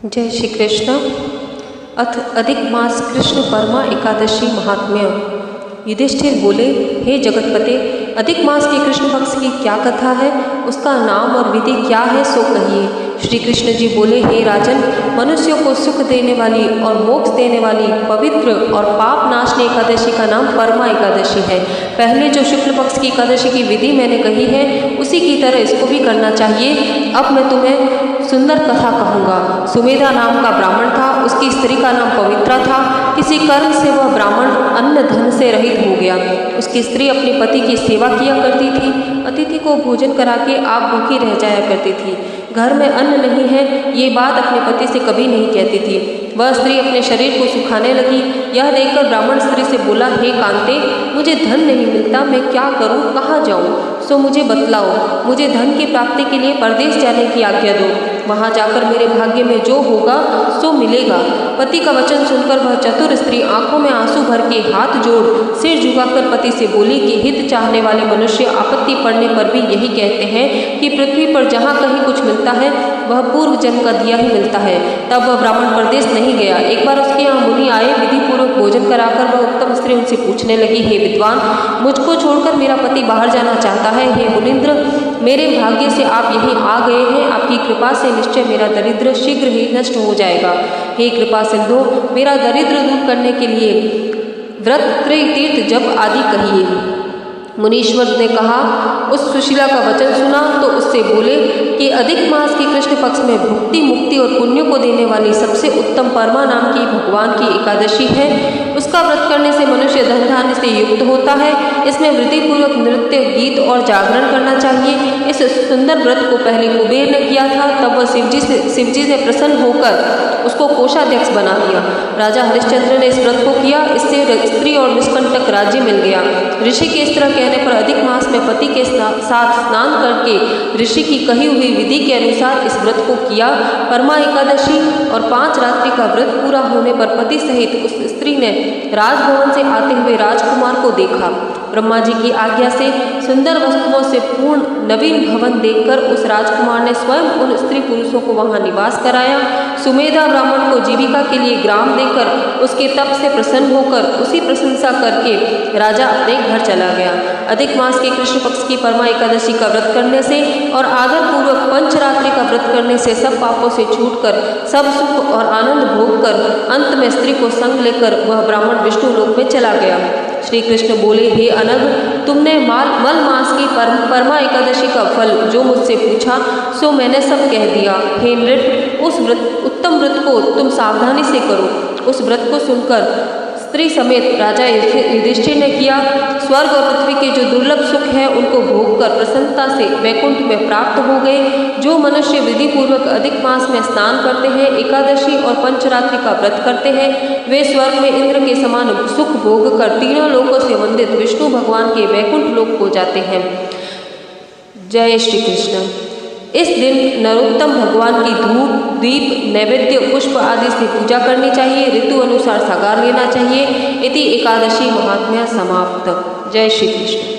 जय श्री कृष्ण। अथ अधिक मास कृष्ण परमा एकादशी महात्म्य। युधिष्ठिर बोले, हे जगतपते, अधिक मास के कृष्ण पक्ष की क्या कथा है, उसका नाम और विधि क्या है, सो कहिए। श्री कृष्ण जी बोले, हे राजन, मनुष्यों को सुख देने वाली और मोक्ष देने वाली पवित्र और पाप नाशनी एकादशी का नाम परमा एकादशी है। पहले जो शुक्ल पक्ष की एकादशी की विधि मैंने कही है, उसी की तरह इसको भी करना चाहिए। अब मैं तुम्हें सुंदर कथा कहूँगा। सुमेधा नाम का ब्राह्मण था, उसकी स्त्री का नाम पवित्रा था। किसी कर्म से वह ब्राह्मण अन्न धन से रहित हो गया। उसकी स्त्री अपने पति की सेवा किया करती थी, अतिथि को भोजन करा के आप भूखी रह जाया करती थी। घर में अन्न नहीं है, ये बात अपने पति से कभी नहीं कहती थी। वह स्त्री अपने शरीर को सुखाने लगी। यह देखकर ब्राह्मण स्त्री से बोला, हे कांते, मुझे धन नहीं मिलता, मैं क्या करूं, कहाँ जाऊं, सो मुझे बतलाओ। मुझे धन की प्राप्ति के लिए परदेश जाने की आज्ञा दो। वहाँ जाकर मेरे भाग्य में जो होगा सो मिलेगा। पति का वचन सुनकर वह चतुर स्त्री आंखों में आंसू भर के हाथ जोड़ सिर झुकाकर पति से बोली कि हित चाहने वाले मनुष्य आपत्ति पड़ने पर भी यही कहते हैं कि पृथ्वी पर जहाँ कहीं कुछ मिलता है वह पूर्व जन्म का दिया ही मिलता है। तब वह ब्राह्मण परदेश नहीं गया। एक बार उसके यहाँ मुनि आए। विधि पूर्वक भोजन कराकर वह उत्तम स्त्री उनसे पूछने लगी, हे विद्वान, मुझको छोड़कर मेरा पति बाहर जाना चाहता है। हे मुनीन्द्र, मेरे भाग्य से आप यहीं आ गए हैं। आपकी कृपा से निश्चय मेरा दरिद्र शीघ्र ही नष्ट हो जाएगा। हे कृपा सिंधु, मेरा दरिद्र दूर करने के लिए व्रत, त्रय, तीर्थ, जप आदि कहिए। मुनीश्वर ने कहा, उस सुशीला का वचन सुना तो उससे बोले कि अधिक मास के कृष्ण पक्ष में भुक्ति, मुक्ति और पुण्य को देने वाली सबसे उत्तम परमा नाम की भगवान की एकादशी है। उसका व्रत करने से मनुष्य धन धान्य से युक्त होता है। इसमें वृत्तिपूर्वक नृत्य, गीत और जागरण करना चाहिए। इस सुंदर व्रत को पहले कुबेर ने किया था, तब वह शिवजी से प्रसन्न होकर उसको कोषाध्यक्ष बना दिया। राजा हरिश्चंद्र ने इस व्रत को किया। इससे स्त्री और निष्कंटक राज्य मिल गया। ऋषि के इस तरह कहने पर अधिक मास में पति के साथ स्नान करके ऋषि की कही हुई विधि के अनुसार इस व्रत को किया। परमा एकादशी और 5 रात्रि का व्रत पूरा होने पर पति सहित उस स्त्री ने राजभवन से आते हुए राजकुमार को देखा। ब्रह्मा जी की आज्ञा से सुंदर वस्तुओं से पूर्ण नवीन भवन देखकर उस राजकुमार ने स्वयं उन स्त्री पुरुषों को वहां निवास कराया। सुमेधा ब्राह्मण को जीविका के लिए ग्राम देकर उसके तप से प्रसन्न होकर उसी प्रशंसा करके राजा अपने घर चला गया। अधिक मास के कृष्ण पक्ष की परमा एकादशी का व्रत करने से और आदर पूर्वक पंचरात्रि का व्रत करने से सब पापों से छूटकर सब सुख और आनंद भोग कर अंत में स्त्री को संग लेकर वह ब्राह्मण विष्णु लोक में चला गया। श्री कृष्ण बोले, हे अनग, तुमने मल मास की परमा एकादशी का फल जो मुझसे पूछा सो मैंने सब कह दिया। हे नृप, उस उत्तम व्रत को तुम सावधानी से करो। उस व्रत को सुनकर स्त्री समेत राजा युधिष्ठिर ने किया। स्वर्ग और पृथ्वी के जो दुर्लभ सुख है उनको भोग कर प्रसन्नता से वैकुंठ में प्राप्त हो गए। जो मनुष्य विधि पूर्वक अधिक मास में स्नान करते हैं, एकादशी और पंचरात्रि का व्रत करते हैं, वे स्वर्ग में इंद्र के समान सुख भोग कर तीनों लोकों से वंदित विष्णु भगवान के वैकुंठ लोक को जाते हैं। जय श्री कृष्ण। इस दिन नरोत्तम भगवान की धूप, दीप, नैवेद्य, पुष्प आदि से पूजा करनी चाहिए। ऋतु अनुसार सगार लेना चाहिए। इति एकादशी महात्म्य समाप्त। जय श्री कृष्ण।